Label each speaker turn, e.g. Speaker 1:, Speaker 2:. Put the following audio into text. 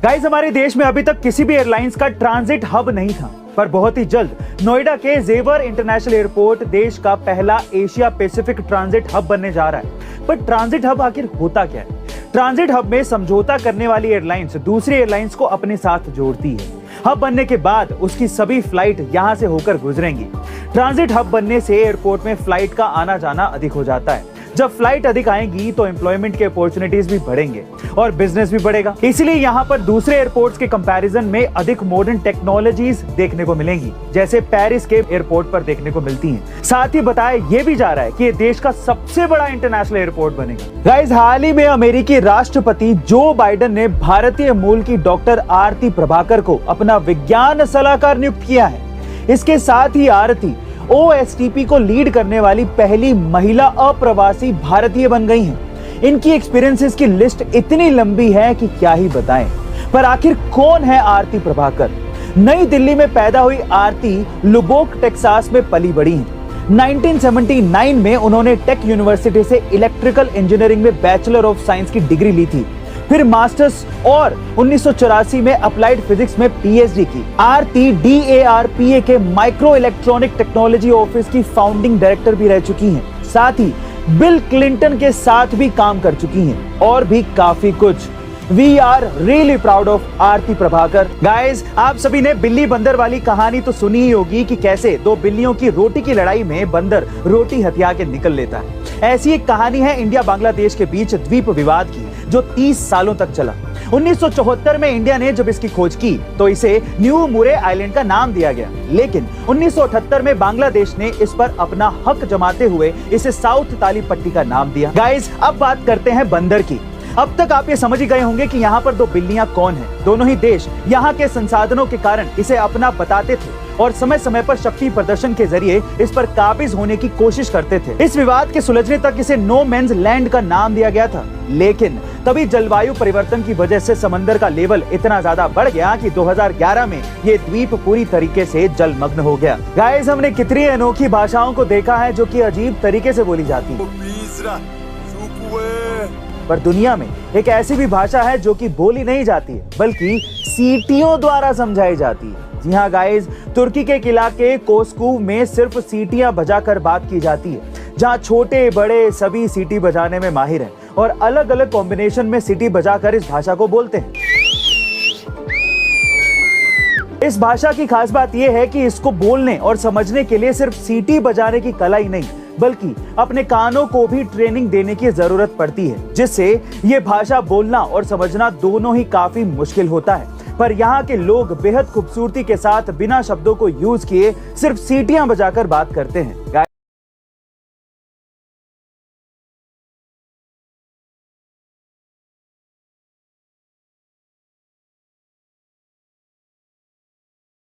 Speaker 1: Guys, हमारे देश में अभी तक किसी भी एयरलाइंस का ट्रांजिट हब नहीं था, पर बहुत ही जल्द नोएडा के जेवर इंटरनेशनल एयरपोर्ट देश का पहला एशिया पैसिफिक ट्रांजिट हब बनने जा रहा है। पर ट्रांजिट हब आखिर होता क्या है? ट्रांजिट हब में समझौता करने वाली एयरलाइंस दूसरी एयरलाइंस को अपने साथ जोड़ती है। हब बनने के बाद उसकी सभी फ्लाइट यहां से होकर गुजरेंगी। ट्रांजिट हब बनने से एयरपोर्ट में फ्लाइट का आना जाना अधिक हो जाता है। जब फ्लाइट अधिक आएंगी तो एम्प्लॉयमेंट के अपॉर्चुनिटीज भी बढ़ेंगे और बिजनेस भी बढ़ेगा। इसलिए यहाँ पर दूसरे एयरपोर्ट्स के कंपैरिजन में अधिक मॉडर्न टेक्नोलॉजीज देखने को मिलेंगी, जैसे पेरिस के एयरपोर्ट पर देखने को मिलती हैं। साथ ही बताया यह भी जा रहा है कि ये देश का सबसे बड़ा इंटरनेशनल एयरपोर्ट बनेगा। गाइस, हाल ही में अमेरिकी राष्ट्रपति जो बाइडेन ने भारतीय मूल की डॉक्टर आरती प्रभाकर को अपना विज्ञान सलाहकार नियुक्त किया है। इसके साथ ही आरती OSTP को लीड करने वाली पहली महिला अप्रवासी भारतीय बन गई हैं। इनकी एक्सपीरियंसेस की लिस्ट इतनी लंबी है कि क्या ही बताएं। पर आखिर कौन है आरती प्रभाकर? नई दिल्ली में पैदा हुई आरती लुबोक टेक्सास में पली बड़ी हैं। 1979 में उन्होंने टेक यूनिवर्सिटी से इलेक्ट्रिकल इंजीनियरिंग में बैचलर ऑफ साइंस की डिग्री ली थी, फिर मास्टर्स और 1984 में अप्लाइड फिजिक्स में PhD की। आरती DARPA के माइक्रो इलेक्ट्रॉनिक टेक्नोलॉजी ऑफिस की फाउंडिंग डायरेक्टर भी रह चुकी हैं। साथ ही बिल क्लिंटन के साथ भी काम कर चुकी हैं और भी काफी कुछ। We are really proud of Aarti Prabhakar. Guys, आप सभी ने बिल्ली बंदर वाली कहानी तो सुनी ही होगी कि कैसे दो बिल्लियों की रोटी की लड़ाई में बंदर रोटी हथिया के निकल लेता है। ऐसी एक कहानी है इंडिया बांग्लादेश के बीच द्वीप विवाद की, जो 30 सालों तक चला। 1974 में इंडिया ने जब इसकी खोज की तो इसे न्यू मुरे आइलैंड का नाम दिया गया, लेकिन 1978 में बांग्लादेश ने इस पर अपना हक जमाते हुए इसे साउथ ताली पट्टी का नाम दिया। गाइस, अब बात करते हैं बंदर की। अब तक आप ये समझ ही गए होंगे कि यहाँ पर दो बिल्लियां कौन हैं। दोनों ही देश यहाँ के संसाधनों के कारण इसे अपना बताते थे और समय समय पर शक्ति प्रदर्शन के जरिए इस पर काबिज होने की कोशिश करते थे। इस विवाद के सुलझने तक इसे नो मैन्स लैंड का नाम दिया गया था, लेकिन तभी जलवायु परिवर्तन की वजह से समंदर का लेवल इतना ज्यादा बढ़ गया कि 2011 में ये द्वीप पूरी तरीके से जलमग्न हो गया। गाइस, हमने कितनी अनोखी भाषाओं को देखा है जो कि अजीब तरीके से बोली जाती है, पर दुनिया में एक ऐसी भी भाषा है जो कि बोली नहीं जाती है बल्कि सीटियों द्वारा समझाई जाती है। जी हाँ गाइस, तुर्की के एक इलाके कोस्कू में सिर्फ सीटियां बजाकर बात की जाती है, जहां छोटे बड़े सभी सीटी बजाने में माहिर हैं और अलग अलग कॉम्बिनेशन में सीटी बजाकर इस भाषा को बोलते हैं। इस भाषा की खास बात यह है कि इसको बोलने और समझने के लिए सिर्फ सीटी बजाने की कला ही नहीं बल्कि अपने कानों को भी ट्रेनिंग देने की जरूरत पड़ती है, जिससे ये भाषा बोलना और समझना दोनों ही काफी मुश्किल होता है। पर यहाँ के लोग बेहद खूबसूरती के साथ बिना शब्दों को यूज किए सिर्फ सीटियां बजाकर बात करते हैं।